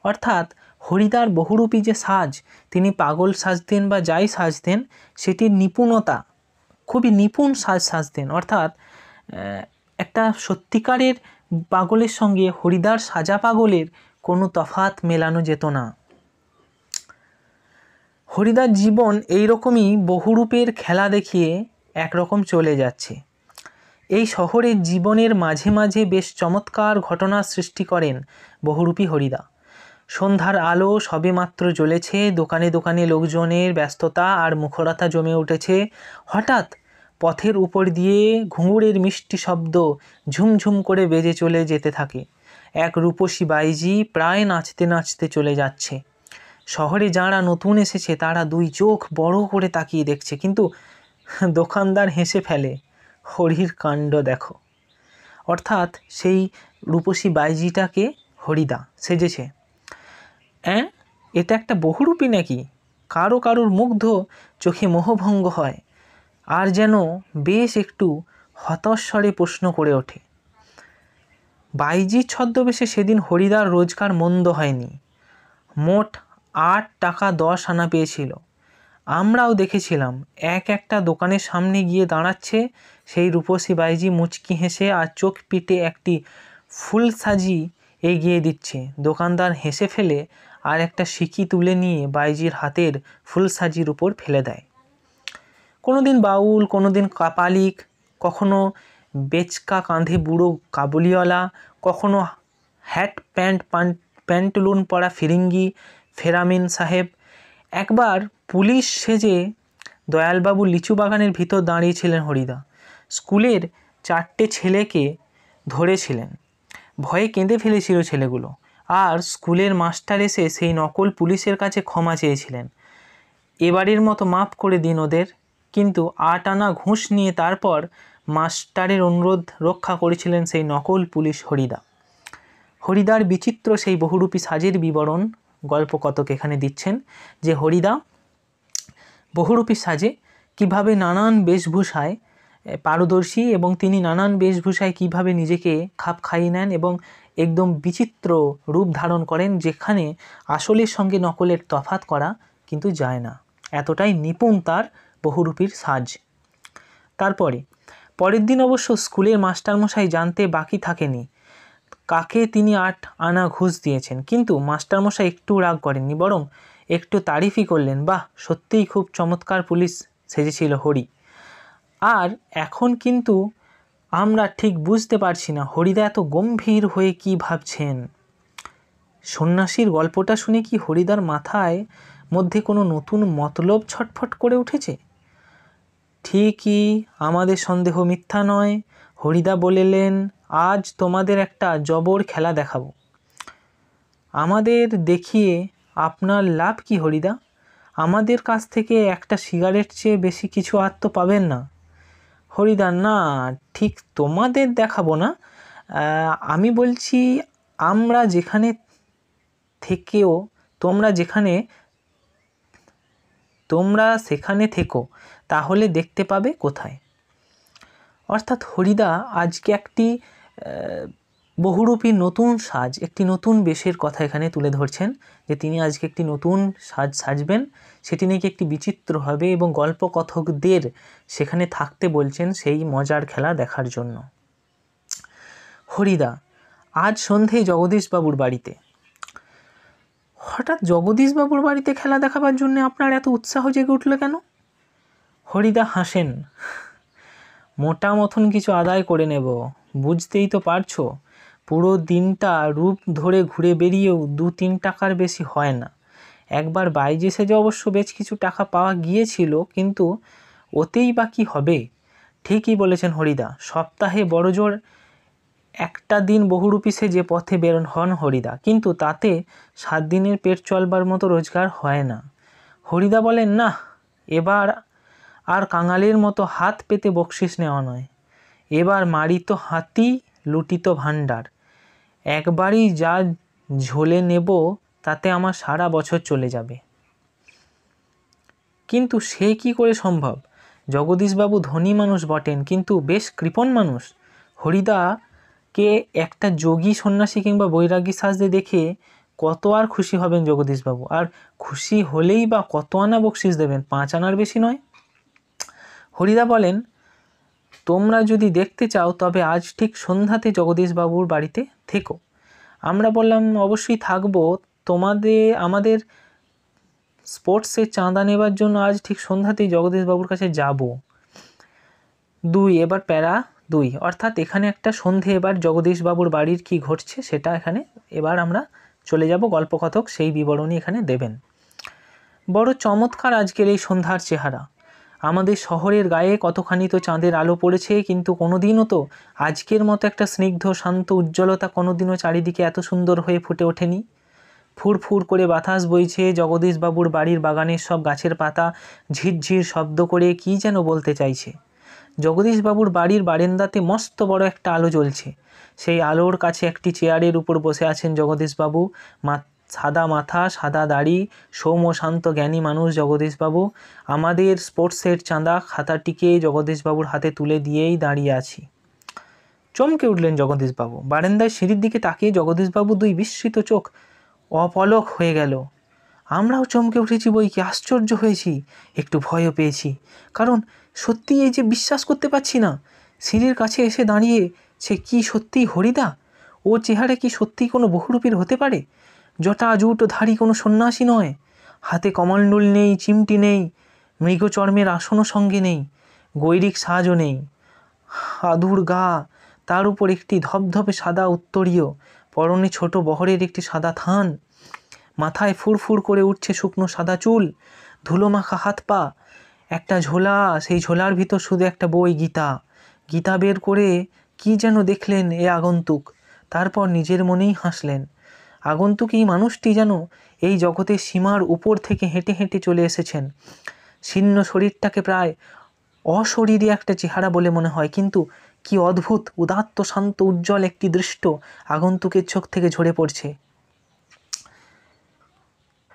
অর্থাৎ হরিদার বহুরূপী যে সাজ, তিনি পাগল সাজতেন বা যাই সাজতেন, সেটির নিপুণতা, খুবই নিপুণ সাজতেন। অর্থাৎ একটা সত্যিকারের পাগলের সঙ্গে হরিদার সাজা পাগলের কোনো তফাৎ মেলানো যেত না। হরিদার জীবন এইরকমই বহুরূপের খেলা দেখিয়ে একরকম চলে যাচ্ছে। এই শহরের জীবনের মাঝে মাঝে বেশ চমৎকার ঘটনা সৃষ্টি করেন বহুরূপী হরিদা। সন্ধ্যার আলো সবেমাত্র জ্বলেছে, দোকানে দোকানে লোকজনের ব্যস্ততা আর মুখরতা জমে উঠেছে। হঠাৎ পথের উপর দিয়ে ঘুঙুরের মিষ্টি শব্দ ঝুমঝুম করে বেজে চলে যেতে থাকে। এক রূপসী বাইজি প্রায় নাচতে নাচতে চলে যাচ্ছে। শহরে যারা নতুন এসেছে তারা দুই চোখ বড় করে তাকিয়ে দেখছে, কিন্তু দোকানদার হেসে ফেলে, হরির কাণ্ড দেখো। অর্থাৎ সেই রূপসী বাইজিটাকে হরিদা সেজেছে। এটা একটা বহুরূপী নাকি? কারোর মুগ্ধ চোখে মোহভঙ্গ হয়, আর যেন বেশ একটু হতস্বরে প্রশ্ন করে ওঠে। বাইজির ছদ্মবেশে সেদিন হরিদার রোজগার মন্দ হয়নি। মোট 8 টাকা 10 আনা পেয়েছিল। আমরাও দেখেছিলাম। একটা দোকানের সামনে গিয়ে দাঁড়াচ্ছে সেই রূপসী বাইজি, মুচকি হেসে আর চোখ পিটে একটি ফুল সাজি এগিয়ে দিচ্ছে। দোকানদার হেসে ফেলে আর একটা সিকি তুলে নিয়ে বাইজির হাতের ফুল সাজির উপর ফেলে দেয়। কোনোদিন বাউল, কোনোদিন কাপালিক, কখনো বেচকা কাঁধে বুড়ো কাবুলিওয়ালা, কখনো হ্যাট প্যান্টলুন পরা ফিরিঙ্গি ফেরামিন সাহেব। একবার পুলিশ সেজে দয়ালবাবু লিচু বাগানের ভিতর দাঁড়িয়েছিলেন হরিদা। স্কুলের 4টে ছেলেকে ধরেছিলেন। ভয়ে কেঁদে ফেলেছিল ছেলেগুলো, আর স্কুলের মাস্টার এসে সেই নকল পুলিশের কাছে ক্ষমা চেয়েছিলেন, এবারের মতো মাফ করে দিন ওদের। কিন্তু 8 আনা ঘুষ নিয়ে তারপর মাস্টারের অনুরোধ রক্ষা করেছিলেন সেই নকল পুলিশ হরিদা। হরিদার বিচিত্র সেই বহুরূপী সাজের বিবরণ গল্প কতক এখানে দিচ্ছেন, যে হরিদা বহুরূপী সাজে কিভাবে নানান বেশভূষায় পারদর্শী, এবং তিনি নানান বেশভূষায় কিভাবে নিজেকে খাপ খাইয়ে নেন এবং একদম বিচিত্র রূপ ধারণ করেন, যেখানে আসলের সঙ্গে নকলের তফাৎ করা কিন্তু যায় না। এতটাই নিপুণ তার বহুরূপীর সাজ। পরের দিন অবশ্য স্কুলের মাস্টারমশাই জানতে বাকি থাকেনি কাকে তিনি 8 আনা ঘুষ দিয়েছেন, কিন্তু মাস্টারমশাই একটু রাগ করেননি, বরং একটু তারিফই করলেন, বাহ, সত্যিই খুব চমৎকার পুলিশ সেজেছিল হরি। আর এখন কিন্তু আমরা ঠিক বুঝতে পারছি না হরিদা এত গম্ভীর হয়ে কি ভাবছেন। সন্ন্যাসীর গল্পটা শুনে কি হরিদার মাথায় মধ্যে কোনো নতুন মতলব ছটফট করে উঠেছে? ঠিকই, আমাদের সন্দেহ মিথ্যা নয়। হরিদা বললেন, আজ তোমাদের একটা জবর খেলা দেখাবো। আমাদের দেখিয়ে আপনার লাভ কি হরিদা? আমাদের কাছ থেকে একটা সিগারেট চেয়ে বেশি কিছু আর তো পাবেন না। হরিদা, না, ঠিক তোমাদের দেখাবো না, আমি বলছি আমরা যেখানে থেকেও তোমরা সেখানে থেকো, তাহলে দেখতে পাবে কোথায়। অর্থাৎ হরিদা আজকে একটি বহুরূপী নতুন সাজ, একটি নতুন বেশের কথা এখানে তুলে ধরছেন, যে তিনি আজকে একটি নতুন সাজ সাজবেন, সেটি নাকি একটি বিচিত্র হবে, এবং গল্পকথকদের সেখানে থাকতে বলছেন সেই মজার খেলা দেখার জন্য। হরিদা আজ সন্ধেয় জগদীশবাবুর বাড়িতে। হঠাৎ জগদীশবাবুর বাড়িতে খেলা দেখাবার জন্য আপনার এত উৎসাহ জেগে উঠল কেন? হরিদা হাসেন, মোটা মতন কিছু আদায় করে নেব, বুঝতেই তো পারছো, পুরো দিনটা রূপ ধরে ঘুরে বেরিয়েও 2-3 টাকার বেশি হয় না। একবার বাইরে সেজে অবশ্য বেশ কিছু টাকা পাওয়া গিয়েছিল, কিন্তু ওতেই বা কী হবে? ঠিকই বলেছেন হরিদা, সপ্তাহে বড়জোর একটা দিন বহুরূপী সেজে পথে বের হন হরিদা, কিন্তু তাতে 7 দিনের পেট চলবার মতো রোজগার হয় না। হরিদা বলেন, না, এবার আর কাঙালের মতো হাত পেতে বকশিস নেওয়া নয়, এবার মারিত হাতি লুটিত ভাণ্ডার, একবারই যা ঝোলে নেব তাতে আমার সারা বছর চলে যাবে। কিন্তু সে কি করে সম্ভব? জগদীশবাবু ধনী মানুষ বটেন, কিন্তু বেশ কৃপণ মানুষ। হরিদাকে একটা যোগী সন্ন্যাসী কিংবা বৈরাগী সাজতে দেখে কত আর খুশি হবেন জগদীশবাবু? আর খুশি হলেই বা কত আনা বকশিস দেবেন? 5 আনার বেশি নয়। হরিদা বলেন, তোমরা যদি দেখতে চাও তবে আজ ঠিক সন্ধ্যাতে জগদীশবাবুর বাড়িতে থেকো। আমরা বললাম, অবশ্যই থাকবো, আমাদের স্পোর্টসের চাঁদা নেবার জন্য আজ ঠিক সন্ধ্যাতেই জগদীশবাবুর কাছে যাব। 2 এবার প্যারা 2, অর্থাৎ এখানে একটা সন্ধে এবার জগদীশবাবুর বাড়ির কি ঘটছে সেটা এখানে এবার আমরা চলে যাব, গল্পকথক সেই বিবরণী এখানে দেবেন। বড় চমৎকার আজকের এই সন্ধ্যার চেহারা। আমাদের শহরের গায়ে কতখানি তো চাঁদের আলো পড়েছে, কিন্তু কোনোদিনও তো আজকের মতো একটা স্নিগ্ধ শান্ত উজ্জ্বলতা কোনোদিনও চারিদিকে এত সুন্দর হয়ে ফুটে ওঠেনি। ফুরফুর করে বাতাস বইছে, জগদীশবাবুর বাড়ির বাগানের সব গাছের পাতা ঝিরঝির শব্দ করে কি যেন বলতে চাইছে। জগদীশবাবুর বাড়ির বারান্দাতে মস্ত বড় একটা আলো জ্বলছে। সেই আলোর কাছে একটি চেয়ারের উপর বসে আছেন জগদীশবাবু। সাদা মাথা, সাদা দাড়ি, সৌম্য শান্ত জ্ঞানী মানুষ জগদীশবাবু। আমাদের স্পোর্টসের চাঁদা খাতাটিকে জগদীশবাবুর হাতে তুলে দিয়েই দাঁড়িয়ে আছি। চমকে উঠলেন জগদীশবাবু। বারান্দায় সিঁড়ির দিকে তাকিয়ে জগদীশবাবু 2 বিস্মিত চোখ অপলক হয়ে গেল। আমরাও চমকে উঠেছি বই কি, আশ্চর্য হয়েছি, একটু ভয়ও পেয়েছি। কারণ সত্যি এই যে বিশ্বাস করতে পারছি না, সিঁড়ির কাছে এসে দাঁড়িয়ে সে কি সত্যিই হরিদা? ওর চেহারা কি সত্যিই কোনো বহুরূপীর হতে পারে? জটা জুটোধারী কোনো সন্ন্যাসী নয়, হাতে কমণ্ডল নেই, চিমটি নেই, মৃগচর্মের আসনও সঙ্গে নেই, গৈরিক সাজও নেই, আধুর গা, তার উপর একটি ধপধপে সাদা উত্তরীয়, পরনে ছোট বহরের একটি সাদা থান, মাথায় ফুরফুর করে উঠছে শুকনো সাদা চুল, ধুলোমাখা হাত পা, একটা ঝোলা, সেই ঝোলার ভিতর শুধু একটা বই, গীতা বের করে কি যেন দেখলেন এ আগন্তুক, তারপর নিজের মনেই হাসলেন। আগন্তুক এই মানুষটি যেন এই জগতের সীমার উপর থেকে হেঁটে হেঁটে চলে এসেছেন। শীর্ণ শরীরটাকে প্রায় অশরীরী একটা চেহারা বলে মনে হয়, কিন্তু কি অদ্ভুত উদাত্ত শান্ত উজ্জ্বল একটি দৃষ্ট আগন্তুকের চোখ থেকে ঝরে পড়ছে।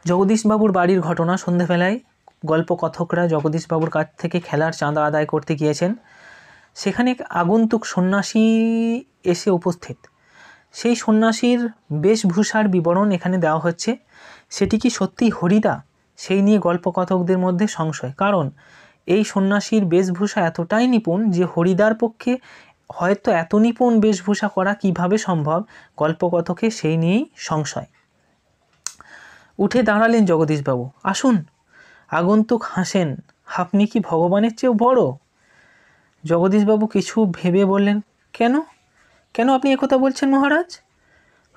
জগদীশবাবুর বাড়ির ঘটনা। সন্ধেবেলায় গল্পকথকরা জগদীশবাবুর কাছ থেকে খেলার চাঁদা আদায় করতে গিয়েছেন। সেখানে আগন্তুক সন্ন্যাসী এসে উপস্থিত। সেই সন্ন্যাসীর বেশভূষার বিবরণ এখানে দেওয়া হচ্ছে। সেটি কি সত্যিই হরিদা? সেই নিয়ে গল্পকথকদের মধ্যে সংশয়, কারণ এই সন্ন্যাসীর বেশভূষা এতটাই নিপুণ যে হরিদার পক্ষে হয়তো এত নিপুণ বেশভূষা করা কিভাবে সম্ভব, গল্পকথকে সেই নিয়েই সংশয়। উঠে দাঁড়ালেন জগদীশবাবু। আসুন। আগন্তুক হাসেন। আপনি কি ভগবানের চেয়েও বড়? জগদীশবাবু কিছু ভেবে বললেন, কেন কেন আপনি একথা বলছেন মহারাজ?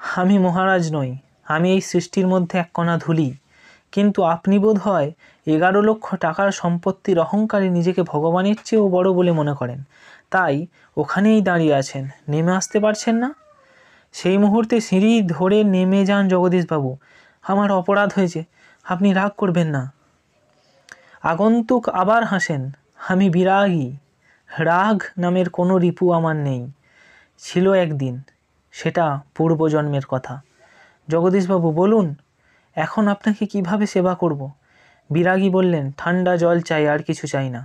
আমি মহারাজ নই, আমি এই সৃষ্টির মধ্যে এক কণা ধুলি, কিন্তু আপনি বোধ হয় 11 লক্ষ টাকার সম্পত্তির অহংকারে নিজেকে ভগবানের চেয়েও বড় বলে মনে করেন, তাই ওখানেই দাঁড়িয়ে আছেন, নেমে আসতে পারছেন না। সেই মুহূর্তে সিঁড়ি ধরে নেমে যান জগদীশবাবু। আমার অপরাধ হয়েছে, আপনি রাগ করবেন না। আগন্তুক আবার হাসেন। আমি বিরাগী, রাগ নামের কোনো রিপু আমার নেই, ছিল একদিন, সেটা পূর্বজন্মের কথা। জগদীশবাবু বলুন, এখন আপনাকে কিভাবে সেবা করব? বিরাগী বললেন, ঠান্ডা জল চাই, আর কিছু চাই না।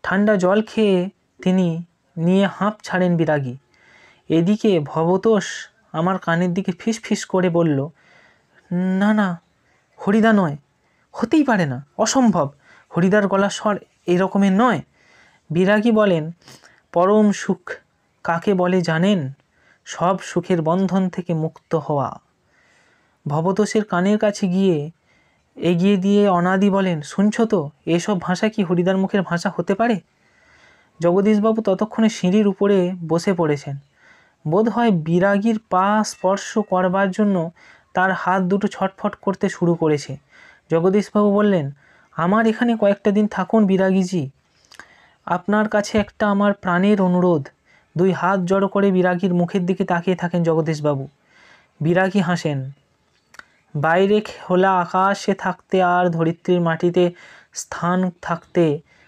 ঠান্ডা জল খেয়ে তিনি নিয়ে হাঁপ ছাড়েন বিরাগী। এদিকে ভবতোষ আমার কানের দিকে ফিস ফিস করে বলল, না না, হরিদা নয়, হতেই পারে না, অসম্ভব, হরিদার গলার স্বর এরকমের নয়। বিরাগী বলেন, পরম সুখ কাকে বলে জানেন? সব সুখের বন্ধন থেকে মুক্ত হওয়া। ভবতোষের কানের কাছে এগিয়ে দিয়ে অনাদি বলেন, শুনছো তো, এসব ভাষা কি হরিদার মুখের ভাষা হতে পারে? জগদীশবাবু ততক্ষণে সিঁড়ির উপরে বসে পড়েছেন। বোধ হয় বিরাগীর পা স্পর্শ করবার জন্য তার হাত দুটো ছটফট করতে শুরু করেছে। জগদীশবাবু বললেন, আমার এখানে কয়েকটা দিন থাকুন বিরাগীজি, আপনার কাছে একটা আমার প্রাণের অনুরোধ। 2 হাত জড়ো করে বিরাগীর মুখের দিকে তাকিয়ে থাকেন জগদীশবাবু। বিরাগী হাসেন। বাইরে খোলা আকাশে থাকতে আর ধরিত্রীর মাটিতে স্থান থাকতে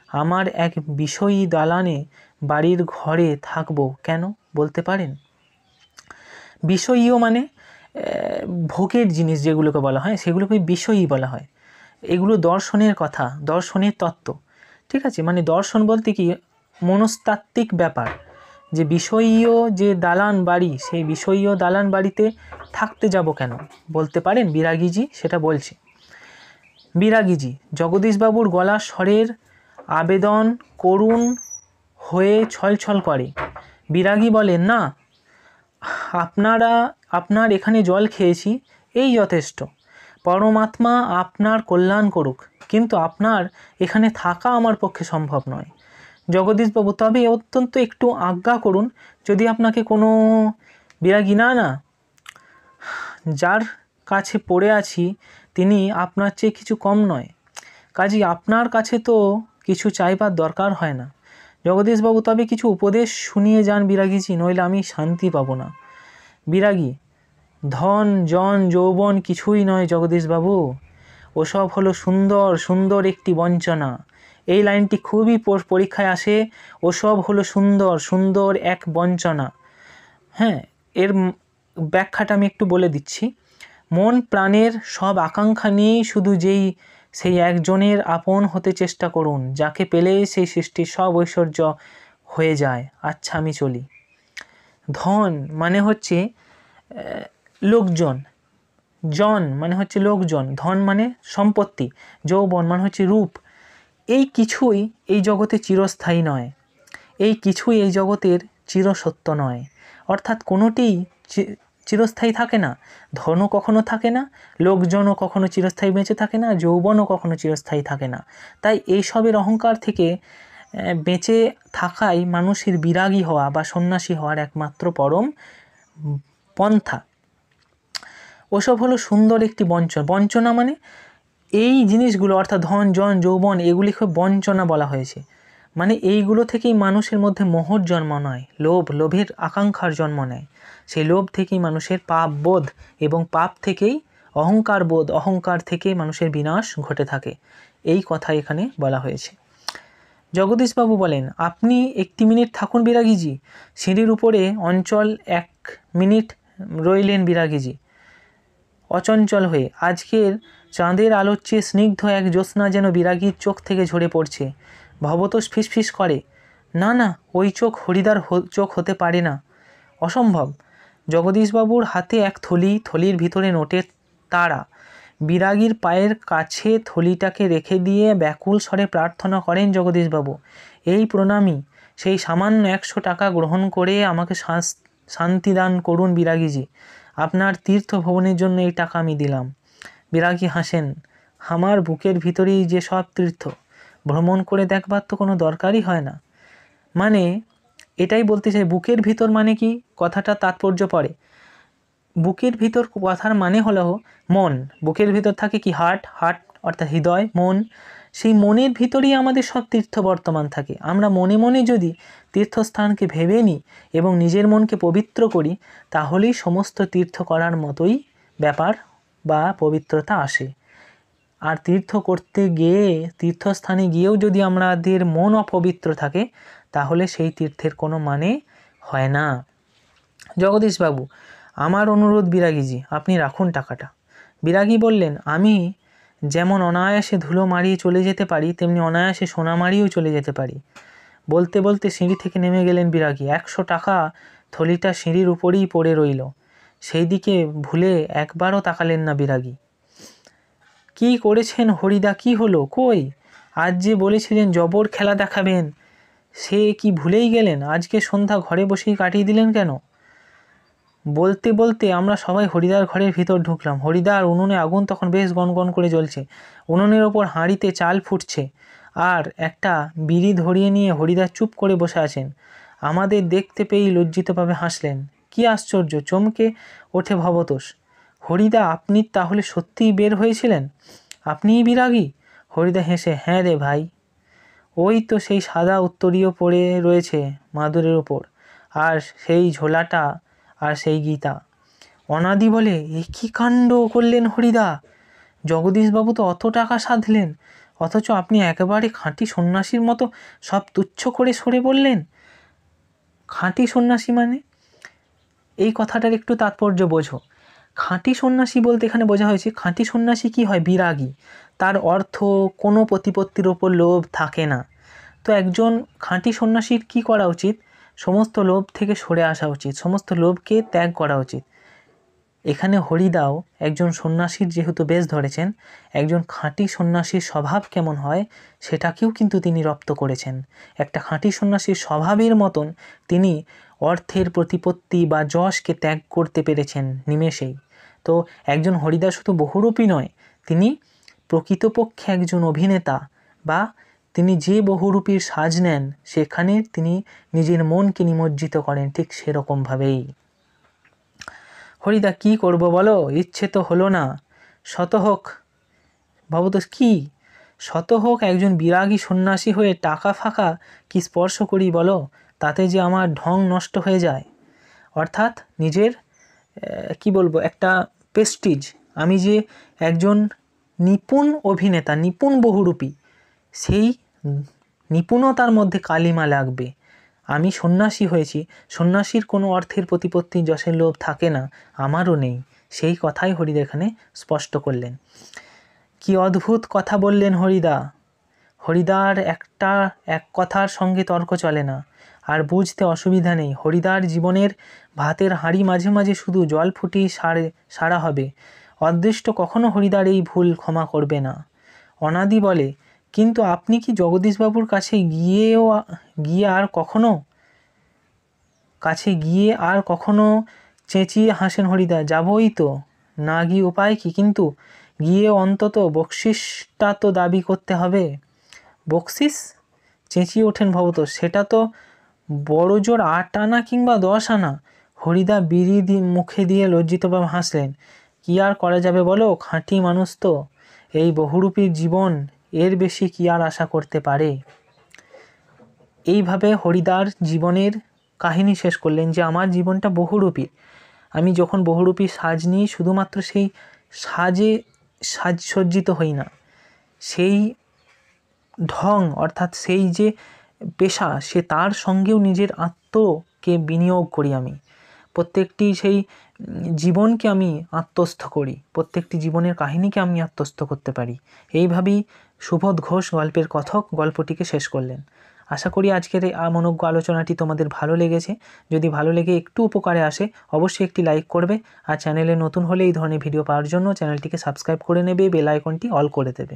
আমার এক বিষয়ী দালানে বাড়ির ঘরে থাকবো কেন বলতে পারেন? বিষয়ীও মানে ভোগের জিনিস যেগুলোকে বলা হয় সেগুলোকে বিষয়ী বলা হয়। এগুলো দর্শনের কথা, দর্শনের তত্ত্ব, ঠিক আছে? মানে দর্শন বলতে কি মনস্তাত্ত্বিক ব্যাপার, যে বিষয়ীয় যে দালান বাড়ি, সেই বিষয়ীয় দালান বাড়িতে থাকতে যাব কেন বলতে পারেন বিরাগীজি? সেটা বলছি। বিরাগীজি, জগদীশবাবুর গলা স্বরের আবেদন করুণ হয়ে ছলছল করে। বিরাগী বলেন, না, আপনার এখানে জল খেয়েছি, এই যথেষ্ট। পরমাত্মা আপনার কল্যাণ করুক, কিন্তু আপনার এখানে থাকা আমার পক্ষে সম্ভব নয়। জগদীশবাবু, তবে অত্যন্ত একটু আজ্ঞা করুন, যদি আপনাকে কোনো... বিরাগী, না না, যার কাছে পড়ে আছি তিনি আপনার চেয়ে কিছু কম নয়, কাজেই আপনার কাছে তো কিছু চাইবার দরকার হয় না। জগদীশবাবু, তবে কিছু উপদেশ শুনিয়ে যান বিরাগীজি, নইলে আমি শান্তি পাব না। বিরাগী, ধন জন যৌবন কিছুই নয় জগদীশবাবু, ওসব হলো সুন্দর সুন্দর একটি বঞ্চনা। এই লাইনটি খুবই পরীক্ষায় আসে। ওসব হলো সুন্দর সুন্দর এক বঞ্চনা। হ্যাঁ, এর ব্যাখ্যাটা আমি একটু বলে দিচ্ছি। মন প্রাণের সব আকাঙ্ক্ষা নিয়েই শুধু সেই একজনের আপন হতে চেষ্টা করুন, যাকে পেলে সেই সৃষ্টির সব ঐশ্বর্য হয়ে যায়। আচ্ছা, আমি চলি। ধন মানে হচ্ছে লোকজন, জন মানে হচ্ছে লোকজন, ধন মানে সম্পত্তি, যৌবন মানে হচ্ছে রূপ। এই কিছুই এই জগতে চিরস্থায়ী নয়, এই কিছুই এই জগতের চিরসত্য নয়। অর্থাৎ কোনোটিই চিরস্থায়ী থাকে না। ধনও কখনো থাকে না, লোকজনও কখনো চিরস্থায়ী বেঁচে থাকে না, যৌবনও কখনো চিরস্থায়ী থাকে না। তাই এইসবের অহংকার থেকে বেঁচে থাকাই মানুষের বিরাগী হওয়া বা সন্ন্যাসী হওয়ার একমাত্র পরম পন্থা। ওসব হলো সুন্দর একটি বঞ্চনা মানে এই জিনিসগুলো, অর্থাৎ ধন জন যৌবন, এগুলিকে বঞ্চনা বলা হয়েছে। মানে এইগুলো থেকেই মানুষের মধ্যে মোহর জন্ম নেয়, লোভের আকাঙ্ক্ষার জন্ম নেয়। সেই লোভ থেকেই মানুষের পাপ বোধ, এবং পাপ থেকেই অহংকার বোধ, অহংকার থেকেই মানুষের বিনাশ ঘটে থাকে। এই কথা এখানে বলা হয়েছে। জগদীশবাবু বলেন, আপনি একটি মিনিট থাকুন বিরাগীজি। সিঁড়ির উপরে অঞ্চল 1 মিনিট রইলেন বিরাগীজি অচঞ্চল হয়ে। আজকের চাঁদের আলোর চেয়ে স্নিগ্ধ এক জ্যোৎস্না যেন বিরাগীর চোখ থেকে ঝরে পড়ছে। ভবতোষ ফিসফিস করে, না না, ওই চোখ হরিদার চোখ হতে পারে না, অসম্ভব। জগদীশবাবুর হাতে এক থলির ভিতরে নোটের তাড়া। বিরাগীর পায়ের কাছে থলিটাকে রেখে দিয়ে ব্যাকুল স্বরে প্রার্থনা করেন জগদীশবাবু, এই প্রণামী, সেই সামান্য 100 টাকা গ্রহণ করে আমাকে শান্তি দান করুন বিরাগীজি। আপনার তীর্থ ভ্রমণের জন্য এই টাকা আমি দিলাম। বিরাগী হাসেন, আমার বুকের ভিতরেই যে সব তীর্থ, ভ্রমণ করে দেখবার তো কোনো দরকারই হয় না। মানে এটাই বলতে চাই, বুকের ভিতর মানে কি, কথাটা তাৎপর্য পড়ে। বুকের ভিতর কথার মানে হলো মন। বুকের ভিতর থাকে কি, হার্ট অর্থাৎ হৃদয়, মন। সেই মনের ভিতরেই আমাদের সব তীর্থ বর্তমান থাকে। আমরা মনে মনে যদি তীর্থস্থানকে ভেবে নিই এবং নিজের মনকে পবিত্র করি, তাহলেই সমস্ত তীর্থ করার মতোই ব্যাপার বা পবিত্রতা আসে। আর তীর্থ করতে গিয়ে, তীর্থস্থানে গিয়েও যদি আমাদের মন অপবিত্র থাকে, তাহলে সেই তীর্থের কোনো মানে হয় না। জগদীশবাবু, আমার অনুরোধ বিরাগীজি, আপনি রাখুন টাকাটা। বিরাগী বললেন, আমি যেমন অনায়াসে ধুলো মারিয়ে চলে যেতে পারি, তেমনি অনায়াসে সোনা মারিয়েও চলে যেতে পারি। বলতে বলতে সিঁড়ি থেকে নেমে গেলেন বিরাগী। 100 টাকা থলিটা সিঁড়ির উপরেই পড়ে রইল। সেই দিকে ভুলে একবারও তাকালেন না বিরাগী। কি করেছেন হরিদা, কি হলো, কই? আজ যে বলেছিলেন জবর খেলা দেখাবেন, সে কি ভুলেই গেলেন? আজকে সন্ধ্যা ঘরে বসেই কাটিয়ে দিলেন কেন? বলতে বলতে আমরা সবাই হরিদার ঘরের ভিতর ঢুকলাম। হরিদার উনুনে আগুন তখন বেশ গনগন করে জ্বলছে। উনুনের ওপর হাঁড়িতে চাল ফুটছে, আর একটা বিড়ি ধরিয়ে নিয়ে হরিদা চুপ করে বসে আছেন। আমাদের দেখতে পেয়েই লজ্জিতভাবে হাসলেন। কি আশ্চর্য, চমকে ওঠে ভবতোষ। হরিদা, আপনি তাহলে সত্যিই বের হয়েছিলেন? আপনিই বিরাগী? হরিদা হেসে, হ্যাঁ রে ভাই, ওই তো সেই সাদা উত্তরীয় পড়ে রয়েছে মাদুরের ওপর, আর সেই ঝোলাটা, আর সেই গীতা। অনাদি বলে, এ কী কাণ্ড করলেন হরিদা, জগদীশবাবু তো অত টাকা সাধলেন, অথচ আপনি একেবারে খাঁটি সন্ন্যাসীর মতো সব তুচ্ছ করে সরে বললেন। খাঁটি সন্ন্যাসী মানে? এই কথাটার একটু তাৎপর্য বোঝো। খাঁটি সন্ন্যাসী বলতে এখানে বোঝা হয়েছে, খাঁটি সন্ন্যাসী কি হয়? বিরাগী। তার অর্থ কোনো প্রতিপত্তির ওপর লোভ থাকে না। তো একজন খাঁটি সন্ন্যাসীর কি করা উচিত? সমস্ত লোভ থেকে সরে আসা উচিত, সমস্ত লোভকে ত্যাগ করা উচিত। এখানে হরিদাও একজন সন্ন্যাসীর যেহেতু বেশ ধরেছেন, একজন খাঁটি সন্ন্যাসীর স্বভাব কেমন হয় সেটাকেও কিন্তু তিনি রপ্ত করেছেন। একটা খাঁটি সন্ন্যাসীর স্বভাবের মতন তিনি অর্থের প্রতিপত্তি বা যশকে ত্যাগ করতে পেরেছেন নিমেষেই। তো একজন হরিদা শুধু বহুরূপী নয়, তিনি প্রকৃতপক্ষে একজন অভিনেতা, বা তিনি যে বহুরূপীর সাজ নেন সেখানে তিনি নিজের মনকে নিমজ্জিত করেন, ঠিক সেরকমভাবেই। হরিদা কি করব বলো, ইচ্ছে তো হলো না। শতহোক বাবু, তো কি শতহোক একজন বিরাগী সন্ন্যাসী হয়ে টাকা ফাঁকা কি স্পর্শ করি বলো, তাতে যে আমার ঢং নষ্ট হয়ে যায়। অর্থাৎ নিজের কি বলবো, একটা প্রেস্টিজ, আমি যে একজন নিপুণ অভিনেতা, নিপুণ বহুরূপী, সেই নিপুণতার মধ্যে কালিমা লাগবে। আমি সন্ন্যাসী হয়েছি, সন্ন্যাসীর কোনো অর্থের প্রতিপত্তি যশের লোভ থাকে না, আমারও নেই। সেই কথাই হরিদা এখানে স্পষ্ট করলেন। কি অদ্ভুত কথা বললেন হরিদা। হরিদার এক কথার সঙ্গে তর্ক চলে না, আর বুঝতে অসুবিধা নেই। হরিদার জীবনের ভাতের হাঁড়ি মাঝে মাঝে শুধু জল ফুটিয়ে সারা হবে। অদৃষ্ট কখনো হরিদার এই ভুল ক্ষমা করবে না। অনাদি বলে, কিন্তু আপনি কি জগদীশবাবুর কাছে গিয়ে আর কখনো চেঁচিয়ে হাসেন হরিদা? যাবই তো, না গিয়ে উপায় কি? কিন্তু গিয়ে অন্তত বকশিসটা তো দাবি করতে হবে। বকশিস? চেঁচিয়ে ওঠেন ভবত, সেটা তো বড় জোর 8 আনা কিংবা 10 আনা। হরিদা বিড়ি মুখে দিয়ে লজ্জিতভাবে হাসলেন। কি আর করা যাবে বলো, খাঁটি মানুষ তো। এই বহুরূপীর জীবন, এর বেশি কি আর আশা করতে পারে? এইভাবে হরিদার জীবনের কাহিনী শেষ করলেন, যে আমার জীবনটা বহুরূপী। আমি যখন বহুরূপী সাজ নিই, শুধুমাত্র সেই সাজসজ্জিত হই না, সেই ঢং অর্থাৎ সেই যে পেশা, সে তার সঙ্গেও নিজের আত্মকে বিনিয়োগ করি। আমি প্রত্যেকটি সেই জীবনকে আমি আত্মস্থ করি, প্রত্যেকটি জীবনের কাহিনীকে আমি আত্মস্থ করতে পারি। এইভাবেই সুবোধ ঘোষ গল্পের কথক গল্পটিকে শেষ করলেন। আশা করি আজকের এই মনোজ্ঞ আলোচনাটি তোমাদের ভালো লেগেছে। যদি ভালো লেগে একটু উপকারে আসে, অবশ্যই একটি লাইক করবে, আর চ্যানেলে নতুন হলে এই ধরনের ভিডিও পাওয়ার জন্য চ্যানেলটিকে সাবস্ক্রাইব করে নেবে, বেল আইকনটি অল করে দেবে।